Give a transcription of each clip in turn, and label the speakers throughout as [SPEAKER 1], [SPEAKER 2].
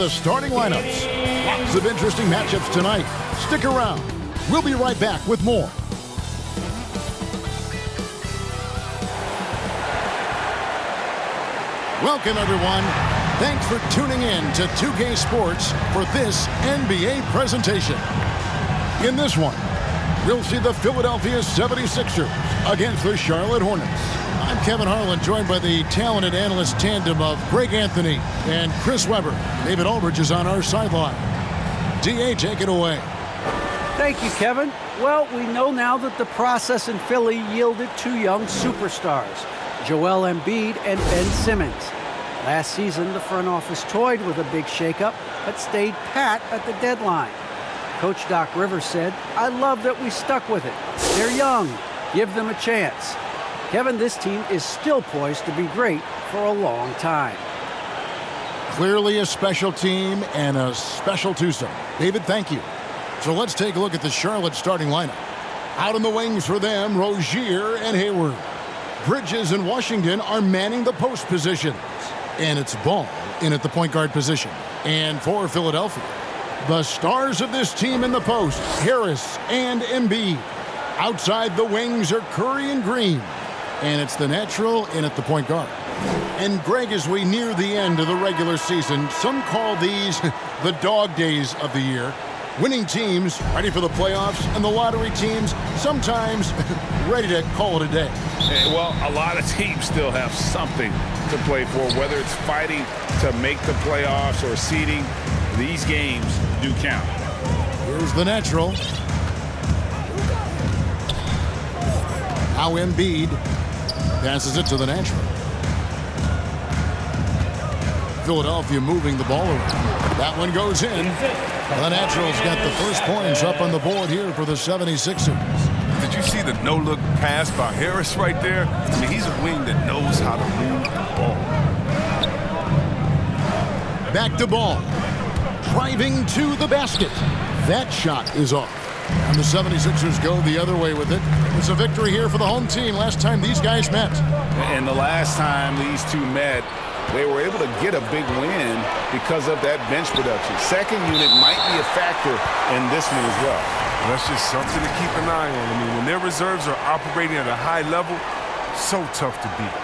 [SPEAKER 1] the starting lineups. Lots of interesting matchups tonight. Stick around. We'll be right back with more. Welcome, everyone. Thanks for tuning in to 2K Sports for this NBA presentation. In this one, we'll see the Philadelphia 76ers against the Charlotte Hornets. I'm Kevin Harlan, joined by the talented analyst tandem of Greg Anthony and Chris Webber. David Aldridge is on our sideline. D.A., take it away.
[SPEAKER 2] Thank you, Kevin. Well, we know now that the process in Philly yielded two young superstars, Joel Embiid and Ben Simmons. Last season, the front office toyed with a big shakeup, but stayed pat at the deadline. Coach Doc Rivers said, "I love that we stuck with it. They're young. Give them a chance." Kevin, this team is still poised to be great for a long time.
[SPEAKER 1] Clearly a special team and a special twosome. David, thank you. So let's take a look at the Charlotte starting lineup. Out in the wings for them, Rozier and Hayward. Bridges and Washington are manning the post positions. And it's Ball in at the point guard position. And for Philadelphia, the stars of this team in the post, Harris and Embiid. Outside the wings are Curry and Green. And it's the natural in at the point guard. And Greg, as we near the end of the regular season, some call these the dog days of the year. Winning teams ready for the playoffs, and the lottery teams sometimes ready to call it a day.
[SPEAKER 3] Well, a lot of teams still have something to play for, whether it's fighting to make the playoffs or seeding. These games do count.
[SPEAKER 1] Here's the natural. Now Embiid passes it to the natural. Philadelphia moving the ball around. That one goes in. The Natural's got the first points up on the board here for the 76ers.
[SPEAKER 4] Did you see the no-look pass by Harris right there? I mean, he's a wing that knows how to move the ball.
[SPEAKER 1] Back to Ball. Driving to the basket. That shot is off. And the 76ers go the other way with it. It's a victory here for the home team last time these guys met.
[SPEAKER 3] And the last time these two met, they were able to get a big win because of that bench production. Second unit might be a factor in this one as well.
[SPEAKER 4] That's just something to keep an eye on. I mean, when their reserves are operating at a high level, so tough to beat.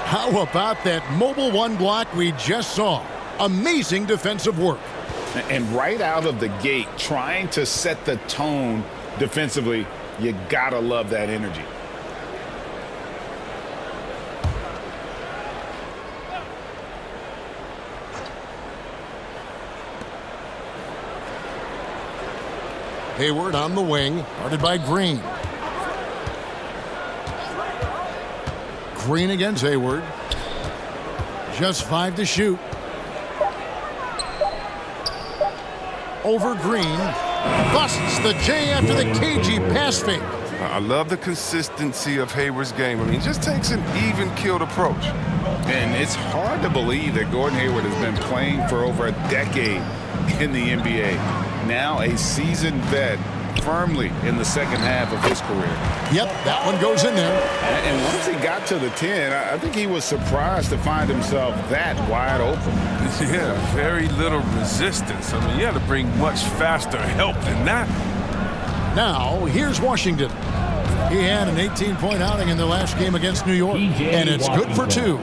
[SPEAKER 1] How about that mobile one block we just saw? Amazing defensive work.
[SPEAKER 3] And right out of the gate, trying to set the tone defensively, you gotta love that energy.
[SPEAKER 1] Hayward on the wing, guarded by Green. Green against Hayward. Just 5 to shoot. Over Green. Busts the J after the cagey pass fake.
[SPEAKER 4] I love the consistency of Hayward's game. I mean, he just takes an even-keeled approach.
[SPEAKER 3] And it's hard to believe that Gordon Hayward has been playing for over a decade in the NBA. Now a seasoned vet, firmly in the second half of his career.
[SPEAKER 1] Yep, that one goes in there.
[SPEAKER 3] And once he got to the 10, I think he was surprised to find himself that wide open.
[SPEAKER 4] Yeah, very little resistance. I mean, you had to bring much faster help than that.
[SPEAKER 1] Now, here's Washington. He had an 18-point outing in their last game against New York, and it's good for 2.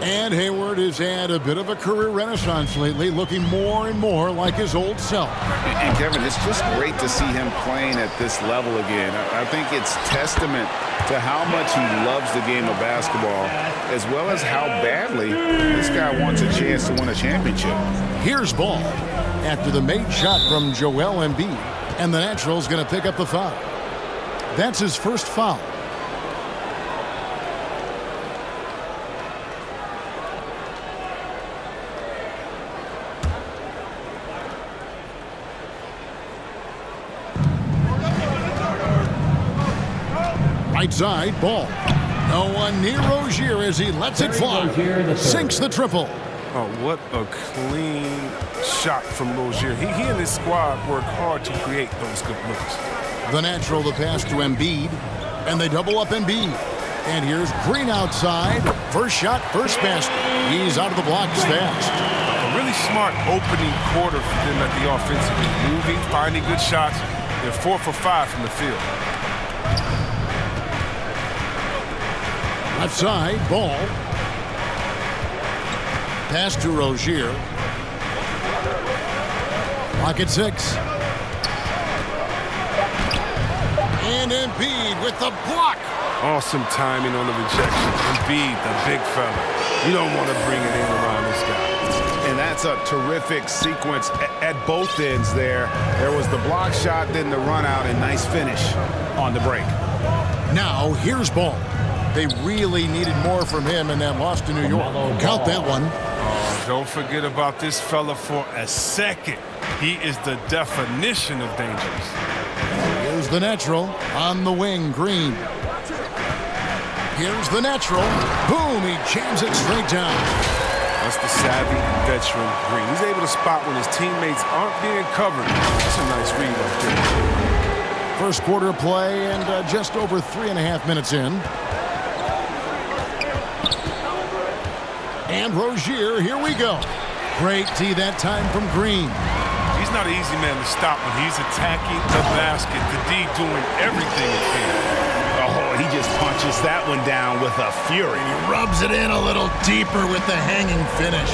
[SPEAKER 1] And Hayward has had a bit of a career renaissance lately, looking more and more like his old self.
[SPEAKER 3] And Kevin, it's just great to see him playing at this level again. I think it's testament to how much he loves the game of basketball, as well as how badly this guy wants a chance to win a championship.
[SPEAKER 1] Here's Ball after the made shot from Joel Embiid, and the Natural's going to pick up the foul. That's his first foul. Right side, Ball. No one near Rozier as he lets it fly. Sinks the triple.
[SPEAKER 4] Oh, what a clean shot from Rozier. He and his squad work hard to create those good looks.
[SPEAKER 1] The Natural, the pass to Embiid, and they double up Embiid. And here's Green outside. First shot, first basket. He's out of the blocks fast.
[SPEAKER 4] really smart opening quarter for them at the offensive end. Moving, finding good shots. They're 4 for 5 from the field.
[SPEAKER 1] Left side, Ball. Pass to Rozier. Clock at 6. And Embiid with the block.
[SPEAKER 4] Awesome timing on the rejection. Embiid, the big fella. You don't want to bring it in around this guy.
[SPEAKER 3] And that's a terrific sequence at both ends there. There was the block shot, then the run out, and nice finish on the break.
[SPEAKER 1] Now, here's Ball. They really needed more from him in that loss to New York. Count that one.
[SPEAKER 4] Don't forget about this fella for a second. He is the definition of dangerous.
[SPEAKER 1] Here's the natural on the wing, Green. Here's the natural. Boom, he jams it straight down.
[SPEAKER 4] That's the savvy veteran Green. He's able to spot when his teammates aren't being covered. That's a nice read right there.
[SPEAKER 1] First quarter play and just over 3.5 minutes in. And Rozier, here we go. Great D that time from Green.
[SPEAKER 4] He's not an easy man to stop when he's attacking the basket. The D doing everything he can.
[SPEAKER 3] Oh, he just punches that one down with a fury.
[SPEAKER 1] He rubs it in a little deeper with the hanging finish.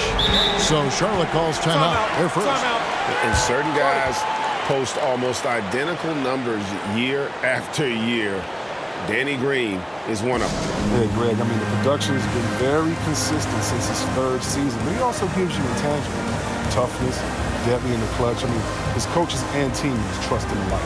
[SPEAKER 1] So Charlotte calls timeout. They're first.
[SPEAKER 3] And certain guys post almost identical numbers year after year. Danny Green is one of them.
[SPEAKER 4] Yeah, Greg, I mean, the production has been very consistent since his 3rd season, but he also gives you intangible toughness, deadly in the clutch. I mean, his coaches and teams trust him a lot.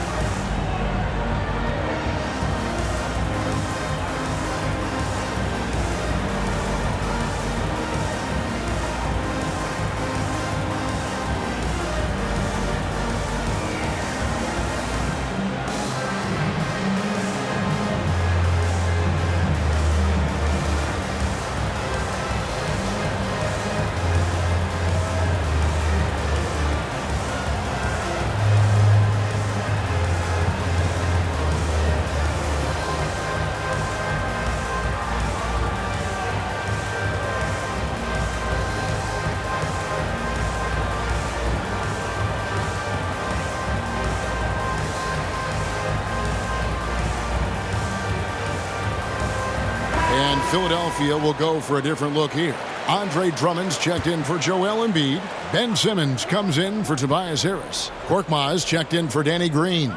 [SPEAKER 1] Philadelphia will go for a different look here. Andre Drummond's checked in for Joel Embiid. Ben Simmons comes in for Tobias Harris. Korkmaz checked in for Danny Green.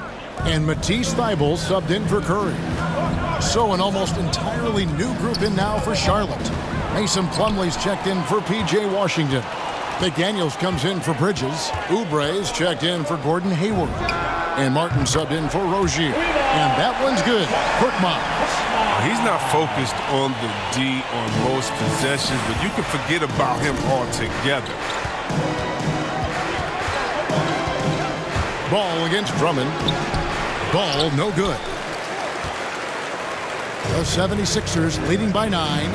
[SPEAKER 1] And Matisse Thybulle subbed in for Curry. So an almost entirely new group in now for Charlotte. Mason Plumlee's checked in for P.J. Washington. McDaniels comes in for Bridges. Oubre's checked in for Gordon Hayward. And Martin subbed in for Rozier. And that one's good. Korkmaz.
[SPEAKER 4] He's not focused on the D on most possessions, but you can forget about him altogether.
[SPEAKER 1] Ball against Drummond. Ball no good. The 76ers leading by 9.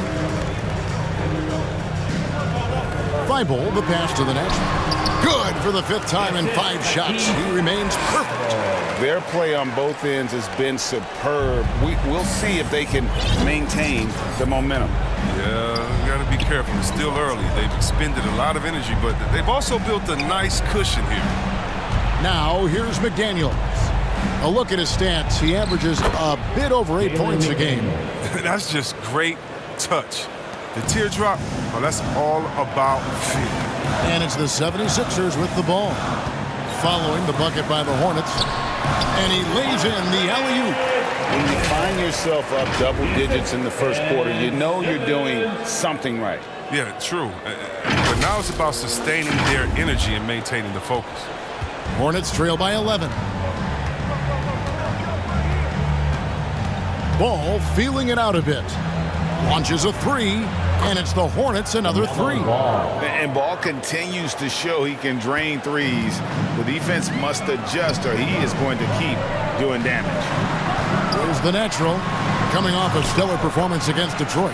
[SPEAKER 1] Thybulle, the pass to the net. Good for the 5th time in 5 shots. He remains perfect.
[SPEAKER 3] Their play on both ends has been superb. We'll see if they can maintain the momentum.
[SPEAKER 4] Yeah, you got to be careful. It's still early. They've expended a lot of energy, but they've also built a nice cushion here.
[SPEAKER 1] Now, here's McDaniels. A look at his stats. He averages a bit over 8 points a game.
[SPEAKER 4] That's just great touch. The teardrop, well, that's all about feel.
[SPEAKER 1] And it's the 76ers with the ball. Following the bucket by the Hornets. And he lays in the alley-oop.
[SPEAKER 3] When you find yourself up double digits in the first quarter, you know you're doing something right.
[SPEAKER 4] Yeah, true. But now it's about sustaining their energy and maintaining the focus.
[SPEAKER 1] Hornets trail by 11. Ball feeling it out a bit. Launches a 3, and it's the Hornets another 3.
[SPEAKER 3] And Ball continues to show he can drain threes. The defense must adjust or he is going to keep doing damage.
[SPEAKER 1] There's the natural, coming off a stellar performance against Detroit.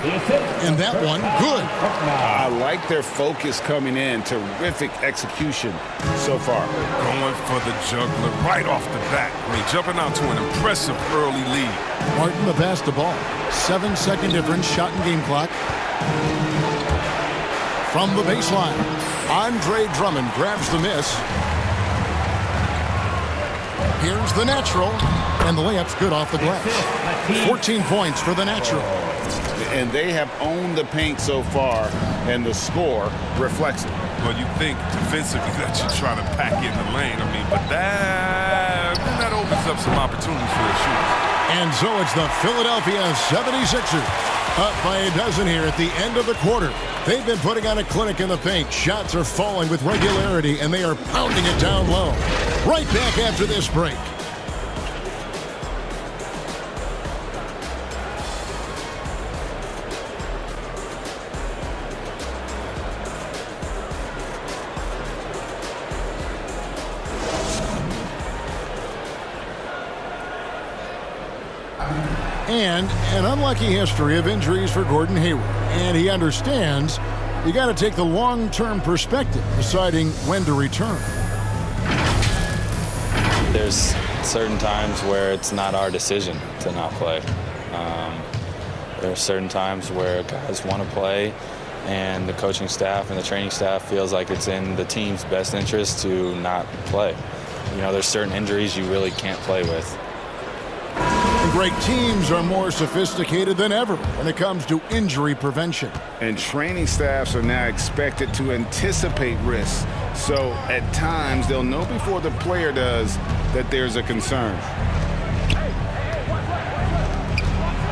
[SPEAKER 1] And that one, good.
[SPEAKER 3] I like their focus coming in. Terrific execution so far.
[SPEAKER 4] Going for the juggler right off the bat. I mean, jumping out to an impressive early lead.
[SPEAKER 1] Martin the pass to Ball. 7-second difference, shot and game clock. From the baseline, Andre Drummond grabs the miss. Here's the natural, and the layup's good off the glass. 14 points for the natural.
[SPEAKER 3] And they have owned the paint so far, and the score reflects it.
[SPEAKER 5] Well, you think defensively that you're trying to pack in the lane. I mean, but that opens up some opportunities for the shooters.
[SPEAKER 1] And so it's the Philadelphia 76ers up by a dozen here at the end of the quarter. They've been putting on a clinic in the paint. Shots are falling with regularity, and they are pounding it down low. Right back after this break. And an unlucky history of injuries for Gordon Hayward. And he understands you got to take the long-term perspective, deciding when to return.
[SPEAKER 6] There's certain times where it's not our decision to not play. There are certain times where guys want to play, and the coaching staff and the training staff feels like it's in the team's best interest to not play. You know, there's certain injuries you really can't play with.
[SPEAKER 1] Great teams are more sophisticated than ever when it comes to injury prevention.
[SPEAKER 3] And training staffs are now expected to anticipate risks. So at times they'll know before the player does that there's a concern.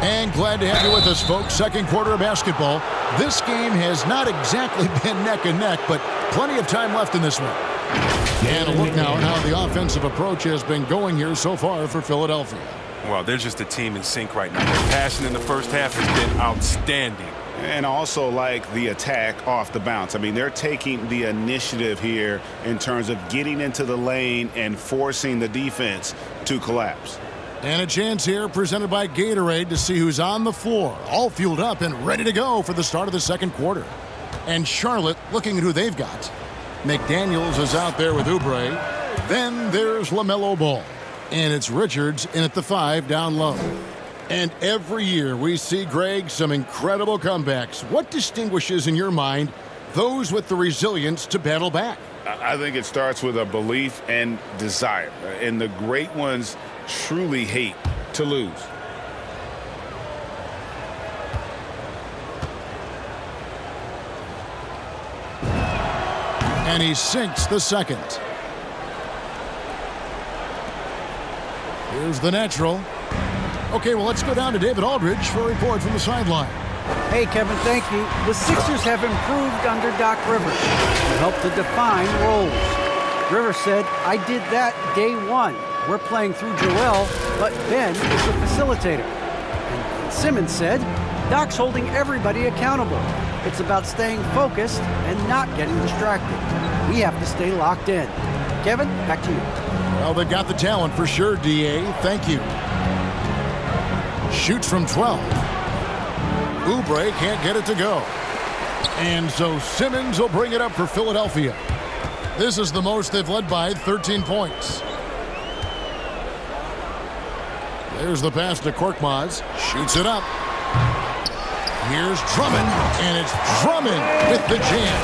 [SPEAKER 1] And glad to have you with us, folks. Second quarter of basketball. This game has not exactly been neck and neck, but plenty of time left in this one. And a look now at how the offensive approach has been going here so far for Philadelphia.
[SPEAKER 5] Well, they're just a team in sync right now. Their passion in the first half has been outstanding.
[SPEAKER 3] And also like the attack off the bounce. I mean, they're taking the initiative here in terms of getting into the lane and forcing the defense to collapse.
[SPEAKER 1] And a chance here presented by Gatorade to see who's on the floor, all fueled up and ready to go for the start of the second quarter. And Charlotte looking at who they've got. McDaniels is out there with Oubre. Then there's LaMelo Ball. And it's Richards in at the 5 down low. And every year we see, Greg, some incredible comebacks. What distinguishes in your mind those with the resilience to battle back?
[SPEAKER 3] I think it starts with a belief and desire. And the great ones truly hate to lose.
[SPEAKER 1] And he sinks the second. Here's the natural. Okay, well, let's go down to David Aldridge for a report from the sideline.
[SPEAKER 2] Hey, Kevin, thank you. The Sixers have improved under Doc Rivers to help to define roles. Rivers said, I did that day one. We're playing through Joel, but Ben is the facilitator. And Simmons said, Doc's holding everybody accountable. It's about staying focused and not getting distracted. We have to stay locked in. Kevin, back to you.
[SPEAKER 1] Well, they've got the talent for sure, D.A. Thank you. Shoots from 12. Oubre can't get it to go. And so Simmons will bring it up for Philadelphia. This is the most they've led by, 13 points. There's the pass to Korkmaz. Shoots it up. Here's Drummond, and it's Drummond with the jam.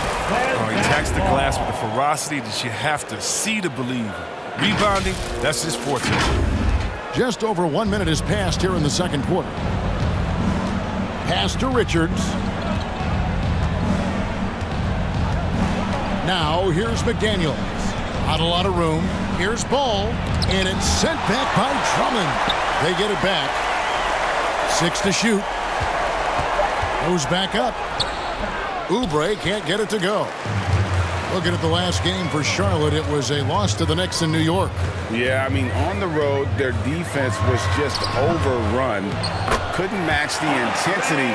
[SPEAKER 5] Oh, he attacks the glass with a ferocity that you have to see to believe. Rebounding, that's his forte.
[SPEAKER 1] Just over 1 minute has passed here in the second quarter. Pass to Richards. Now here's McDaniels. Not a lot of room. Here's Ball, and it's sent back by Drummond. They get it back. 6 to shoot. Goes back up. Oubre can't get it to go. Looking at the last game for Charlotte, it was a loss to the Knicks in New York.
[SPEAKER 3] Yeah, I mean, on the road, their defense was just overrun. Couldn't match the intensity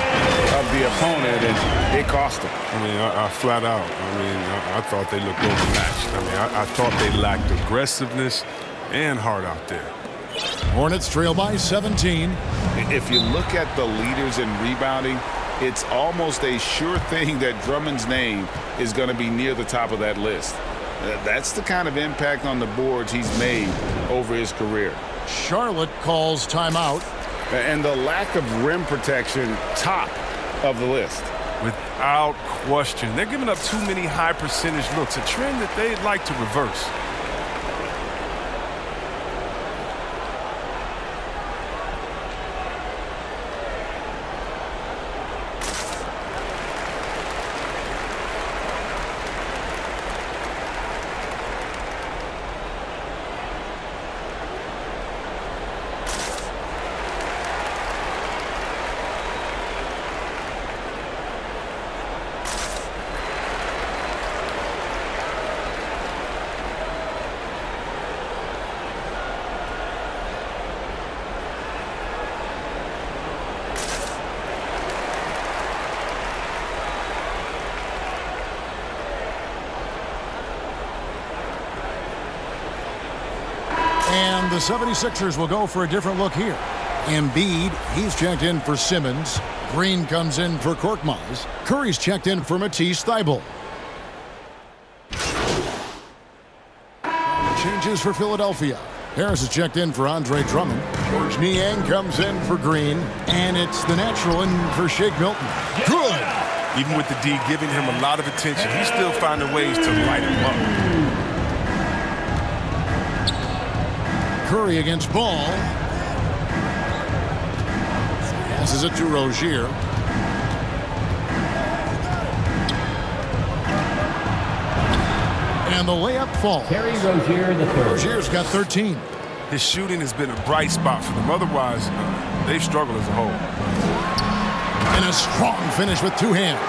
[SPEAKER 3] of the opponent, and it cost them.
[SPEAKER 5] I mean, I flat out. I thought they looked overmatched. I thought they lacked aggressiveness and heart out there.
[SPEAKER 1] Hornets trail by 17.
[SPEAKER 3] If you look at the leaders in rebounding, it's almost a sure thing that Drummond's name is going to be near the top of that list. That's the kind of impact on the boards he's made over his career.
[SPEAKER 1] Charlotte calls timeout.
[SPEAKER 3] And the lack of rim protection, top of the list.
[SPEAKER 5] Without question. They're giving up too many high percentage looks, a trend that they'd like to reverse.
[SPEAKER 1] And the 76ers will go for a different look here. Embiid, he's checked in for Simmons. Green comes in for Korkmaz. Curry's checked in for Matisse Thybulle. Changes for Philadelphia. Harris is checked in for Andre Drummond. George Niang comes in for Green. And it's the natural in for Shake Milton. Good!
[SPEAKER 5] Even with the D giving him a lot of attention, he's still finding ways to light him up.
[SPEAKER 1] Curry against Ball. Passes it to Rozier. And the layup falls.
[SPEAKER 7] Terry Rozier III.
[SPEAKER 1] Rozier's got 13.
[SPEAKER 5] His shooting has been a bright spot for them. Otherwise, they've struggled as a whole.
[SPEAKER 1] And a strong finish with two hands.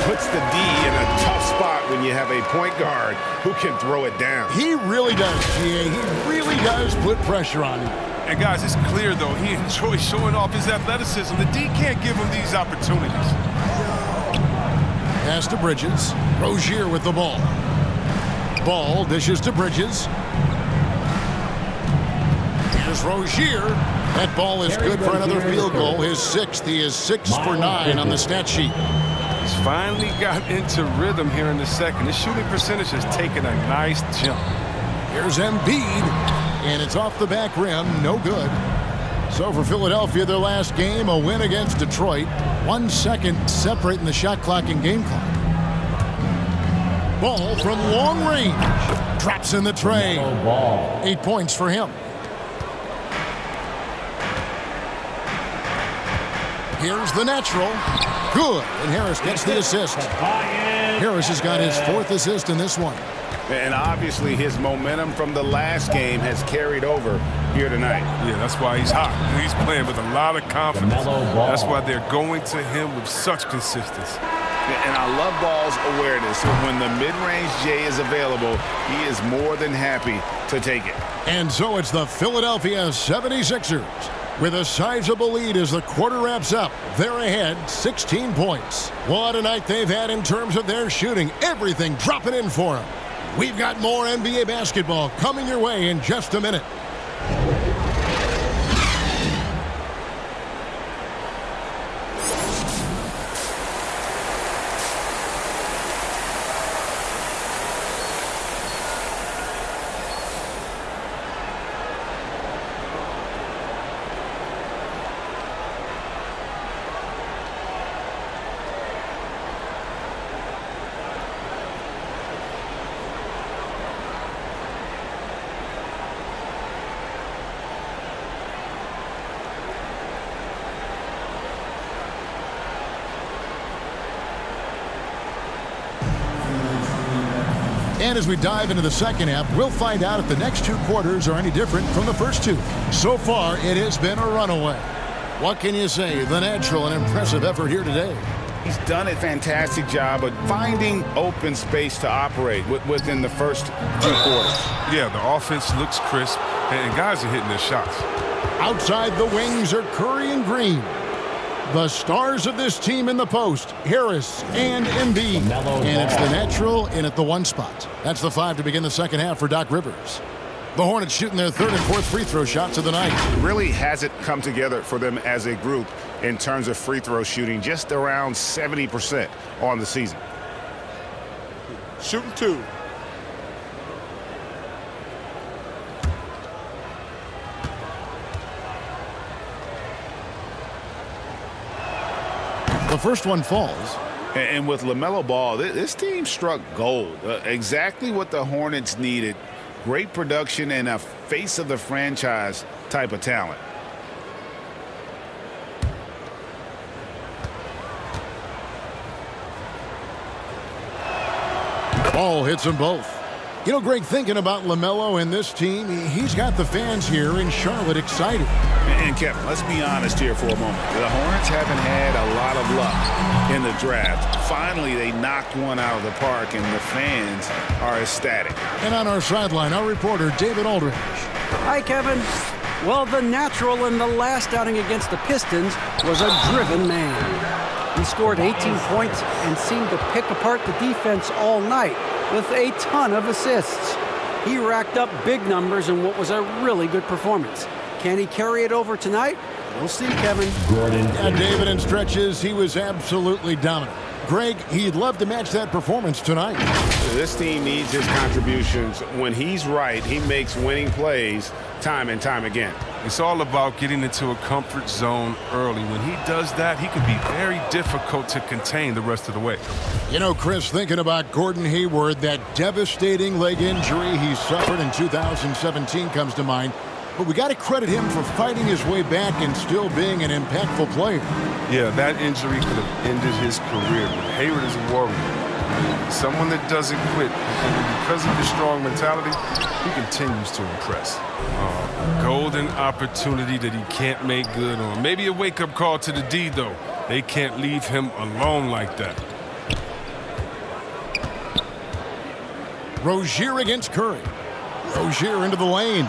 [SPEAKER 3] Puts the D in a tough spot when you have a point guard who can throw it down.
[SPEAKER 1] He really does, GA. He really does put pressure on him.
[SPEAKER 5] And guys, it's clear, though, he enjoys showing off his athleticism. The D can't give him these opportunities.
[SPEAKER 1] Pass to Bridges. Rozier with the ball. Ball dishes to Bridges. Here's Rozier. That ball is good for another field goal. His sixth. He is 6 for 9 on the stat sheet.
[SPEAKER 5] He's finally got into rhythm here in the second. His shooting percentage has taken a nice jump.
[SPEAKER 1] Here's Embiid, and it's off the back rim. No good. So for Philadelphia, their last game, a win against Detroit. 1 second separating the shot clock and game clock. Ball from long range. Drops in the tray. 8 points for him. Here's the natural. Good. And Harris gets the assist. Harris has got his 4th assist in this one.
[SPEAKER 3] And obviously his momentum from the last game has carried over here tonight.
[SPEAKER 5] Yeah, that's why he's hot. He's playing with a lot of confidence. That's why they're going to him with such consistency.
[SPEAKER 3] And I love Ball's awareness. When the mid-range J is available, he is more than happy to take it.
[SPEAKER 1] And so it's the Philadelphia 76ers. With a sizable lead as the quarter wraps up. They're ahead 16 points. What a night they've had in terms of their shooting. Everything dropping in for them. We've got more NBA basketball coming your way in just a minute. And as we dive into the second half, we'll find out if the next 2 quarters are any different from the first 2. So far, it has been a runaway. What can you say? The natural and impressive effort here today.
[SPEAKER 3] He's done a fantastic job of finding open space to operate within the first 2 quarters.
[SPEAKER 5] Yeah, the offense looks crisp, and guys are hitting their shots.
[SPEAKER 1] Outside the wings are Curry and Green. The stars of this team in the post, Harris and Embiid. And it's the natural in at the 1 spot. That's the 5 to begin the second half for Doc Rivers. The Hornets shooting their 3rd and 4th free throw shots of the night.
[SPEAKER 3] Really hasn't come together for them as a group in terms of free throw shooting, just around 70% on the season.
[SPEAKER 4] Shooting 2.
[SPEAKER 1] The The first one falls.
[SPEAKER 3] And with LaMelo Ball, this team struck gold. Exactly what the Hornets needed. Great production and a face of the franchise type of talent.
[SPEAKER 1] Ball hits them both. You know, Greg, thinking about LaMelo and this team, he's got the fans here in Charlotte excited.
[SPEAKER 3] And Kevin, let's be honest here for a moment. The Hornets haven't had a lot of luck in the draft. Finally, they knocked one out of the park, and the fans are ecstatic.
[SPEAKER 1] And on our sideline, our reporter, David Aldridge.
[SPEAKER 2] Hi, Kevin. Well, the natural in the last outing against the Pistons was a driven man. He scored 18 points and seemed to pick apart the defense all night with a ton of assists. He racked up big numbers in what was a really good performance. Can he carry it over tonight? We'll see, Kevin.
[SPEAKER 1] Yeah, David, in stretches, he was absolutely dominant. Greg, he'd love to match that performance tonight.
[SPEAKER 5] This team needs his contributions. When he's right, he makes winning plays time and time again. It's all about getting into a comfort zone early. When he does that, he can be very difficult to contain the rest of the way.
[SPEAKER 1] You know, Chris, thinking about Gordon Hayward, that devastating leg injury he suffered in 2017 comes to mind. But we got to credit him for fighting his way back and still being an impactful player.
[SPEAKER 5] Yeah, that injury could have ended his career. But Hayward is a warrior. Someone that doesn't quit. And because of his strong mentality, he continues to impress. Golden opportunity that he can't make good on. Maybe a wake-up call to the D, though. They can't leave him alone like that.
[SPEAKER 1] Rozier against Curry. Rozier into the lane.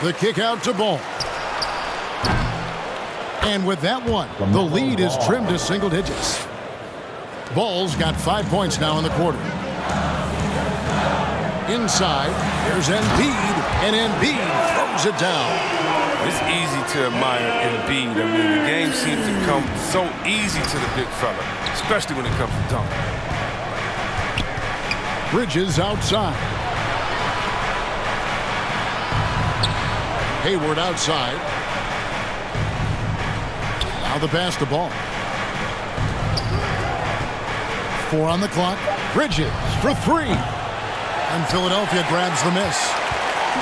[SPEAKER 1] The kick out to Ball. And with that one, the lead is trimmed to single digits. Ball's got 5 points now in the quarter. Inside, there's Embiid, and Embiid throws it down.
[SPEAKER 5] It's easy to admire Embiid. I mean, the game seems to come so easy to the big fella, especially when it comes to dunking.
[SPEAKER 1] Bridges outside. Hayward outside. Now the pass to Ball. 4 on the clock. Bridges for 3. And Philadelphia grabs the miss.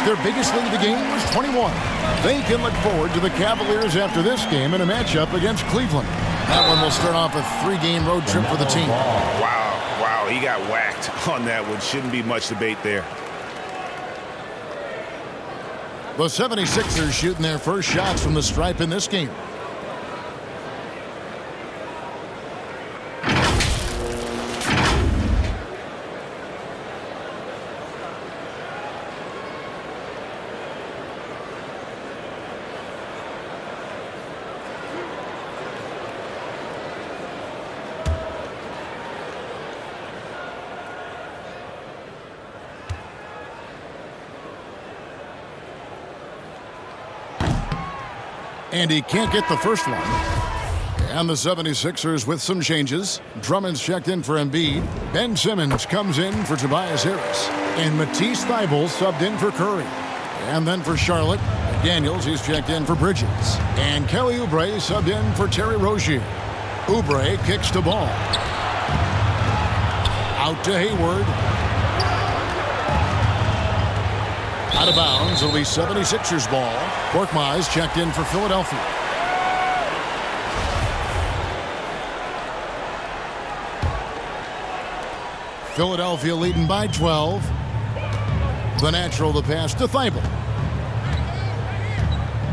[SPEAKER 1] Their biggest lead of the game was 21. They can look forward to the Cavaliers after this game in a matchup against Cleveland. That one will start off a 3-game road trip for the team.
[SPEAKER 3] Wow, he got whacked on that one. Shouldn't be much debate there.
[SPEAKER 1] The 76ers shooting their first shots from the stripe in this game. And he can't get the first one. And the 76ers with some changes. Drummond's checked in for Embiid. Ben Simmons comes in for Tobias Harris. And Matisse Thybulle subbed in for Curry. And then for Charlotte, Daniels, he's checked in for Bridges. And Kelly Oubre subbed in for Terry Rozier. Oubre kicks to Ball. Out to Hayward. Out of bounds. It'll be 76ers ball. Korkmaz checked in for Philadelphia. Philadelphia leading by 12. The natural, the pass to Thybulle.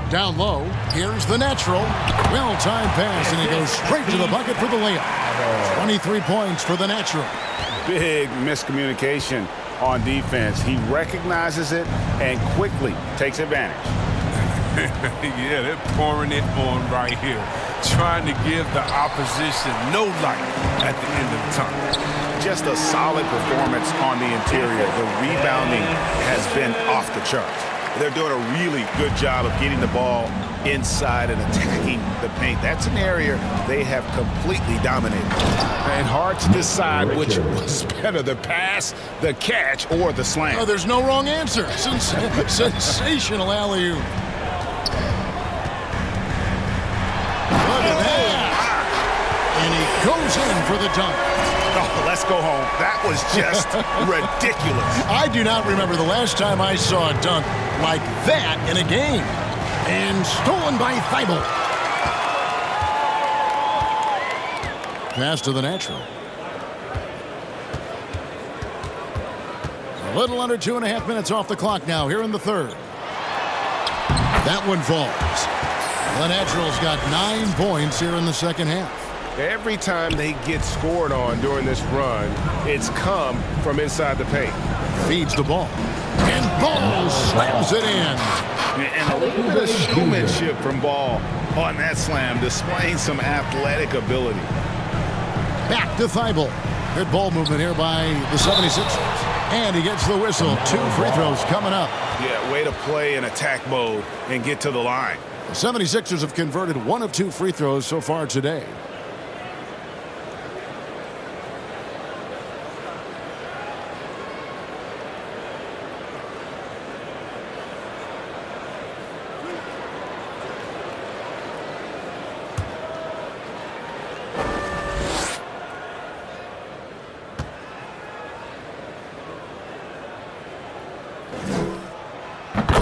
[SPEAKER 1] Down low. Here's the natural. Well-timed pass, and he goes straight to the bucket for the layup. 23 points for the natural.
[SPEAKER 3] Big miscommunication on defense. He recognizes it and quickly takes advantage.
[SPEAKER 5] Yeah, they're pouring it on right here, trying to give the opposition no light at the end of the tunnel.
[SPEAKER 3] Just a solid performance on the interior. The rebounding has been off the charts. They're doing a really good job of getting the ball inside and attacking the paint. That's an area they have completely dominated. And hard to decide which was better, the pass, the catch, or the slam.
[SPEAKER 1] Oh, there's no wrong answer. Sensational alley-oop. Look at that. goes in for the dunk.
[SPEAKER 3] Oh, let's go home. That was just ridiculous.
[SPEAKER 1] I do not remember the last time I saw a dunk like that in a game. And stolen by Thibault. Pass to the natural. A little under 2.5 minutes off the clock now here in the third. That one falls. The Natural's got 9 points here in the second half.
[SPEAKER 5] Every time they get scored on during this run, it's come from inside the paint.
[SPEAKER 1] Feeds the ball. And Ball slams it in.
[SPEAKER 3] And a little bit of showmanship from Ball on that slam, displaying some athletic ability.
[SPEAKER 1] Back to Thibault. Good ball movement here by the 76ers. And he gets the whistle. 2 free throws coming up.
[SPEAKER 3] Yeah, way to play in attack mode and get to the line.
[SPEAKER 1] The 76ers have converted 1 of 2 free throws so far today.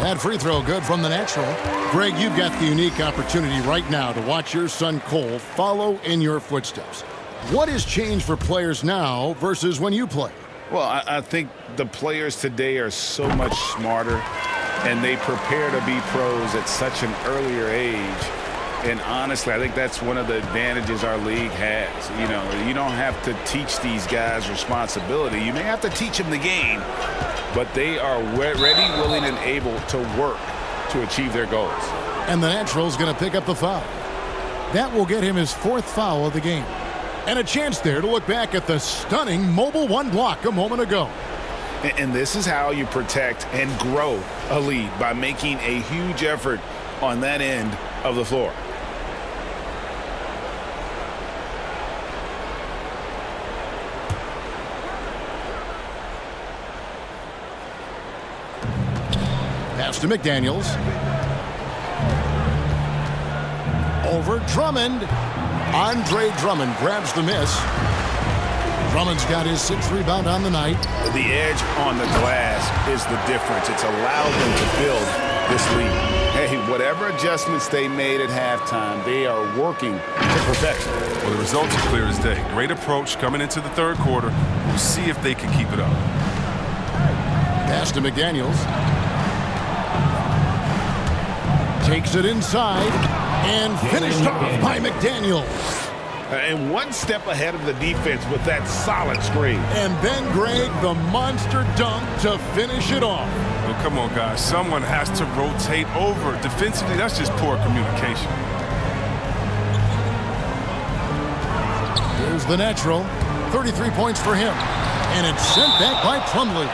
[SPEAKER 1] That free throw good from the natural. Greg, you've got the unique opportunity right now to watch your son Cole follow in your footsteps. What has changed for players now versus when you played?
[SPEAKER 3] Well, I think the players today are so much smarter, and they prepare to be pros at such an earlier age. And honestly, I think that's one of the advantages our league has. You know, you don't have to teach these guys responsibility. You may have to teach them the game, but they are ready, willing, and able to work to achieve their goals.
[SPEAKER 1] And the Natural's going to pick up the foul. That will get him his 4th foul of the game. And a chance there to look back at the stunning mobile 1 block a moment ago.
[SPEAKER 3] And this is how you protect and grow a lead, by making a huge effort on that end of the floor.
[SPEAKER 1] Pass to McDaniels. Over Drummond. Andre Drummond grabs the miss. Drummond's got his 6th rebound on the night.
[SPEAKER 3] The edge on the glass is the difference. It's allowed them to build this lead. Hey, whatever adjustments they made at halftime, they are working to perfection.
[SPEAKER 5] Well, the results are clear as day. Great approach coming into the third quarter. We'll see if they can keep it up.
[SPEAKER 1] Pass to McDaniels. Takes it inside and finished off by McDaniels.
[SPEAKER 3] And one step ahead of the defense with that solid screen.
[SPEAKER 1] And then, Greg, the monster dunk to finish it off.
[SPEAKER 5] Well, come on, guys. Someone has to rotate over. Defensively, that's just poor communication.
[SPEAKER 1] Here's the natural. 33 points for him. And it's sent back by Plumlee.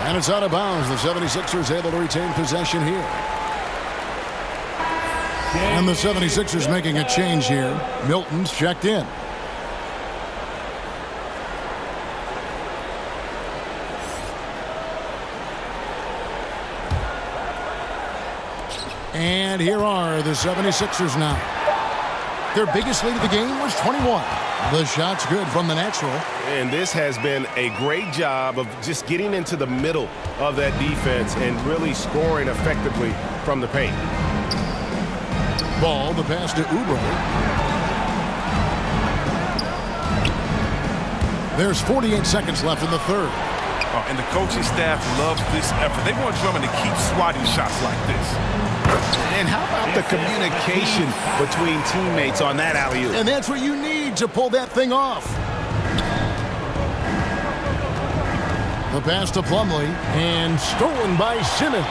[SPEAKER 1] And it's out of bounds. The 76ers able to retain possession here. And the 76ers making a change here. Milton's checked in. And here are the 76ers now. Their biggest lead of the game was 21. The shot's good from the natural.
[SPEAKER 5] And this has been a great job of just getting into the middle of that defense and really scoring effectively from the paint.
[SPEAKER 1] Ball, the pass to Oubre. There's 48 seconds left in the third.
[SPEAKER 5] Oh, and the coaching staff loves this effort. They want Drummond to keep swatting shots like this.
[SPEAKER 3] And how about the communication between teammates on that alley-oop?
[SPEAKER 1] And that's what you need to pull that thing off. The pass to Plumlee, and stolen by Simmons.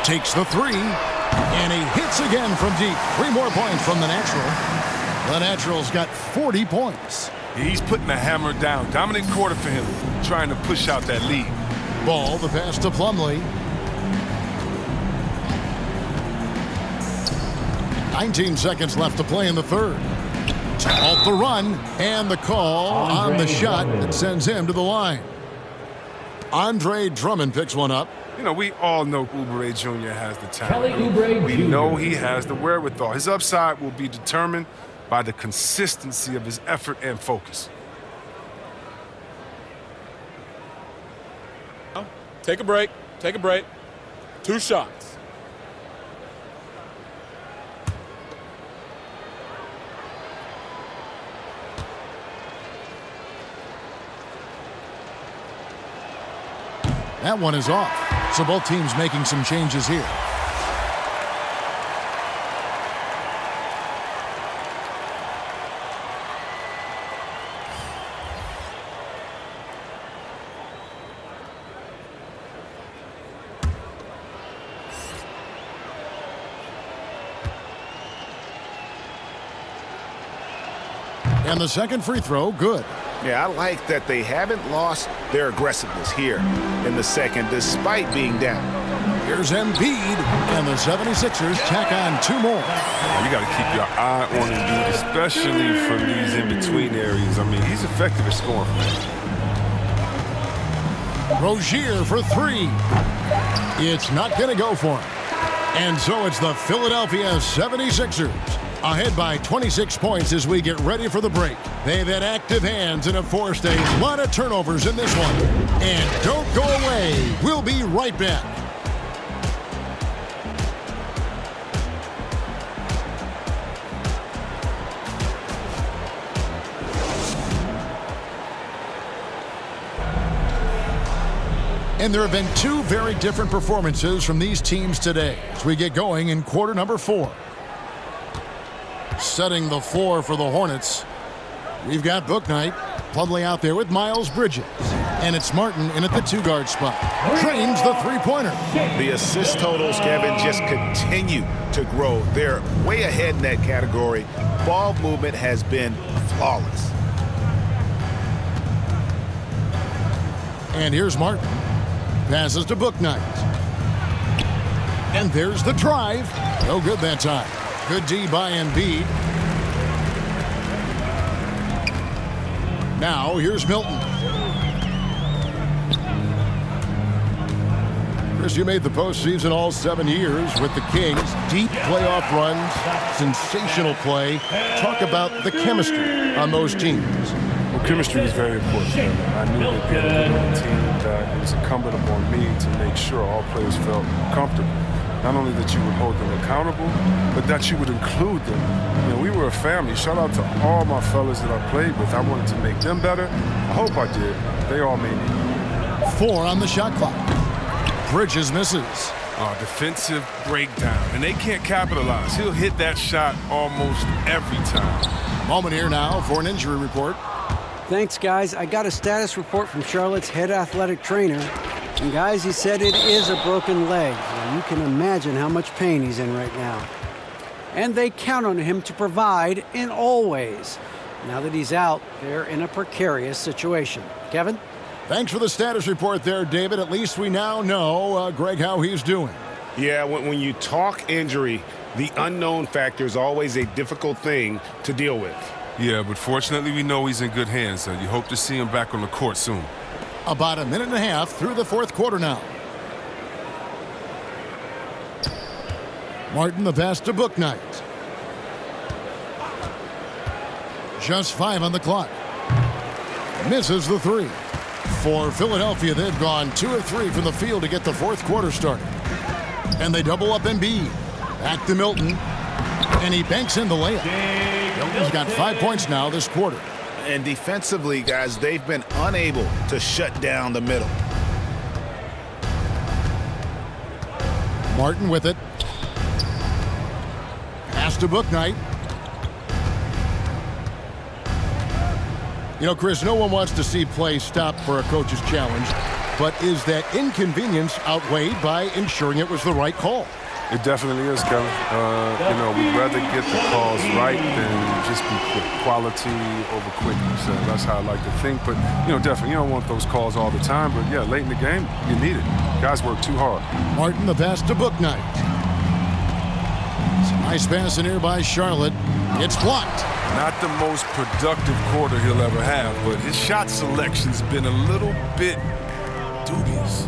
[SPEAKER 1] Takes the 3, and he hits again from deep. 3 more points from the natural. The natural's got 40 points.
[SPEAKER 5] He's putting the hammer down. Dominant quarter for him, trying to push out that lead.
[SPEAKER 1] Ball, the pass to Plumlee. 19 seconds left to play in the third. Off the run, and the call on the shot that sends him to the line. Andre Drummond picks one up.
[SPEAKER 5] You know, we all know Oubre Jr. has the talent. We know he has the wherewithal. His upside will be determined by the consistency of his effort and focus.
[SPEAKER 7] Take a break. Take a break. 2 shots.
[SPEAKER 1] That one is off. So both teams making some changes here. And the second free throw, good.
[SPEAKER 3] Yeah, I like that they haven't lost their aggressiveness here in the second, despite being down.
[SPEAKER 1] Here's Embiid, and the 76ers tack on 2 more.
[SPEAKER 5] You got to keep your eye on Embiid, especially from these in-between areas. I mean, he's effective at scoring from there.
[SPEAKER 1] Rozier for 3. It's not going to go for him. And so it's the Philadelphia 76ers. Ahead by 26 points as we get ready for the break. They've had active hands and have forced a lot of turnovers in this one. And don't go away. We'll be right back. And there have been 2 very different performances from these teams today as we get going in quarter number 4. Setting the floor for the Hornets, we've got Bouknight, Plumlee out there with Miles Bridges. And it's Martin in at the 2-guard spot. Drains the 3-pointer.
[SPEAKER 3] The assist totals, Kevin, just continue to grow. They're way ahead in that category. Ball movement has been flawless.
[SPEAKER 1] And here's Martin. Passes to Bouknight. And there's the drive. No good that time. Good D by Embiid. Now here's Milton. Chris, you made the postseason all 7 years with the Kings. Deep playoff runs, sensational play. Talk about the chemistry on those teams.
[SPEAKER 5] Well, chemistry is very important. I knew that being a winning team, that it was incumbent upon me to make sure all players felt comfortable. Not only that you would hold them accountable, but that you would include them. You know, we were a family. Shout out to all my fellas that I played with. I wanted to make them better. I hope I did. They all made me.
[SPEAKER 1] 4 on the shot clock. Bridges misses.
[SPEAKER 5] Defensive breakdown, and they can't capitalize. He'll hit that shot almost every time.
[SPEAKER 1] Moment here now for an injury report.
[SPEAKER 2] Thanks, guys. I got a status report from Charlotte's head athletic trainer. And, guys, he said it is a broken leg. Well, you can imagine how much pain he's in right now. And they count on him to provide in all ways. Now that he's out, they're in a precarious situation. Kevin?
[SPEAKER 1] Thanks for the status report there, David. At least we now know, Greg, how he's doing.
[SPEAKER 3] Yeah, when you talk injury, the unknown factor is always a difficult thing to deal with.
[SPEAKER 5] Yeah, but fortunately we know he's in good hands. You hope to see him back on the court soon.
[SPEAKER 1] About a minute and a half through the 4th quarter now. Martin the pass to Bouknight. Just 5 on the clock. Misses the 3. For Philadelphia, they've gone 2 of 3 from the field to get the 4th quarter started. And they double up Embiid. Back to Milton. And he banks in the layup. Milton's got 5 points now this quarter.
[SPEAKER 3] And defensively, guys, they've been unable to shut down the middle.
[SPEAKER 1] Martin with it. Pass to Bouknight. You know, Chris, no one wants to see play stop for a coach's challenge, but is that inconvenience outweighed by ensuring it was the right call?
[SPEAKER 5] It definitely is, Kevin. You know, we'd rather get the calls right than just be quick. Quality over quickness. That's how I like to think. But, you know, definitely, you don't want those calls all the time. But, yeah, late in the game, you need it. Guys work too hard.
[SPEAKER 1] Martin the pass to Bouknight. It's a nice pass in here by Charlotte. It's blocked.
[SPEAKER 5] Not the most productive quarter he'll ever have, but his shot selection's been a little bit dubious.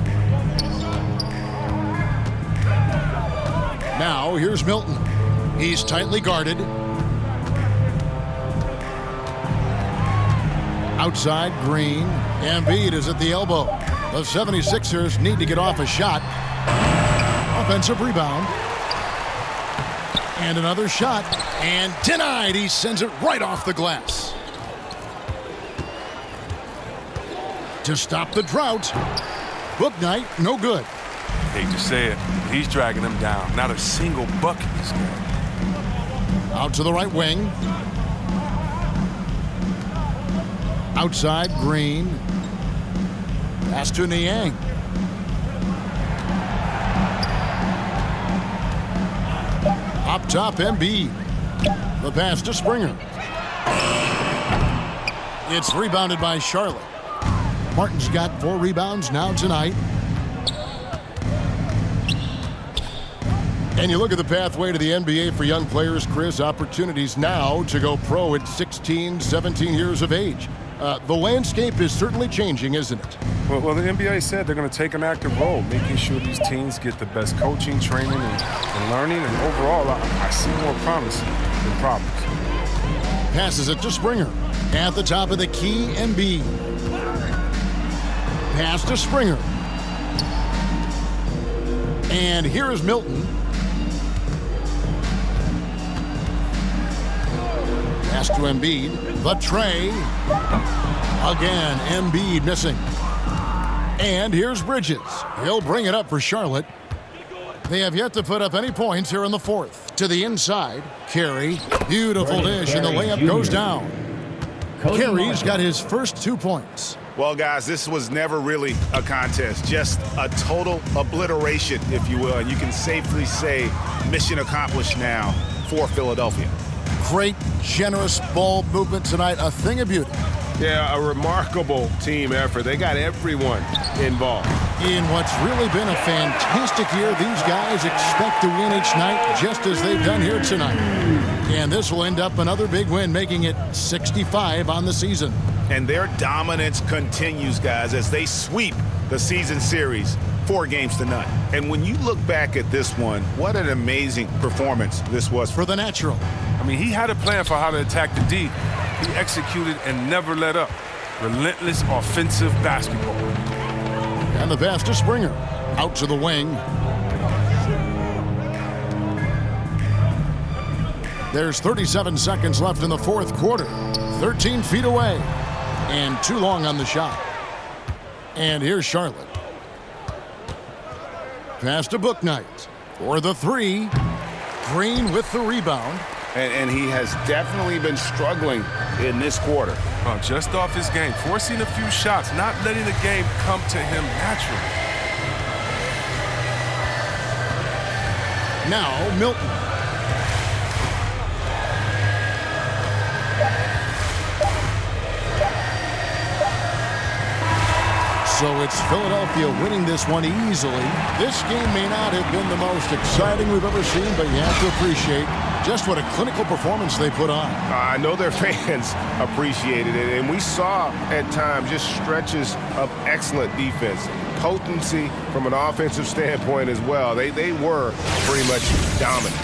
[SPEAKER 1] Now, here's Milton. He's tightly guarded. Outside, Green. Embiid is at the elbow. The 76ers need to get off a shot. Offensive rebound. And another shot. And denied. He sends it right off the glass. To stop the drought. Bouknight, no good.
[SPEAKER 5] Hate to say it, he's dragging them down. Not a single bucket this game.
[SPEAKER 1] Out to the right wing. Outside, Green. Pass to Niang. Up top, Embiid. The pass to Springer. It's rebounded by Charlotte. Martin's got 4 rebounds now tonight. And you look at the pathway to the NBA for young players, Chris, opportunities now to go pro at 16, 17 years of age. The landscape is certainly changing, isn't it?
[SPEAKER 5] Well, the NBA said they're going to take an active role, making sure these teams get the best coaching, training, and learning. And overall, I see more promise than problems.
[SPEAKER 1] Passes it to Springer. At the top of the key, Embiid. Pass to Springer. And here is Milton. Pass to Embiid. The tray. Again, Embiid missing. And here's Bridges. He'll bring it up for Charlotte. They have yet to put up any points here in the fourth. To the inside, Carey. Beautiful dish, and the layup goes down. Carey's got his first 2 points.
[SPEAKER 3] Well, guys, this was never really a contest, just a total obliteration, if you will. And you can safely say mission accomplished now for Philadelphia.
[SPEAKER 1] Great, generous ball movement tonight, a thing of beauty.
[SPEAKER 8] Yeah, a remarkable team effort. They got everyone involved.
[SPEAKER 1] In what's really been a fantastic year, these guys expect to win each night just as they've done here tonight. And this will end up another big win, making it 65 on the season.
[SPEAKER 3] And their dominance continues, guys, as they sweep the season series 4 games to none. And when you look back at this one, what an amazing performance this was
[SPEAKER 1] For the natural.
[SPEAKER 5] I mean, he had a plan for how to attack the D. He executed and never let up. Relentless offensive basketball.
[SPEAKER 1] And the pass to Springer. Out to the wing. There's 37 seconds left in the fourth quarter. 13 feet away. And too long on the shot. And here's Charlotte. Pass to Bouknight. For the 3. Green with the rebound.
[SPEAKER 3] And he has definitely been struggling in this quarter.
[SPEAKER 5] Just off his game, forcing a few shots, not letting the game come to him naturally.
[SPEAKER 1] Now Milton. So it's Philadelphia winning this one easily. This game may not have been the most exciting we've ever seen, but you have to appreciate just what a clinical performance they put on.
[SPEAKER 8] I know their fans appreciated it, and we saw at times just stretches of excellent defense. Potency from an offensive standpoint as well. They were pretty much dominant.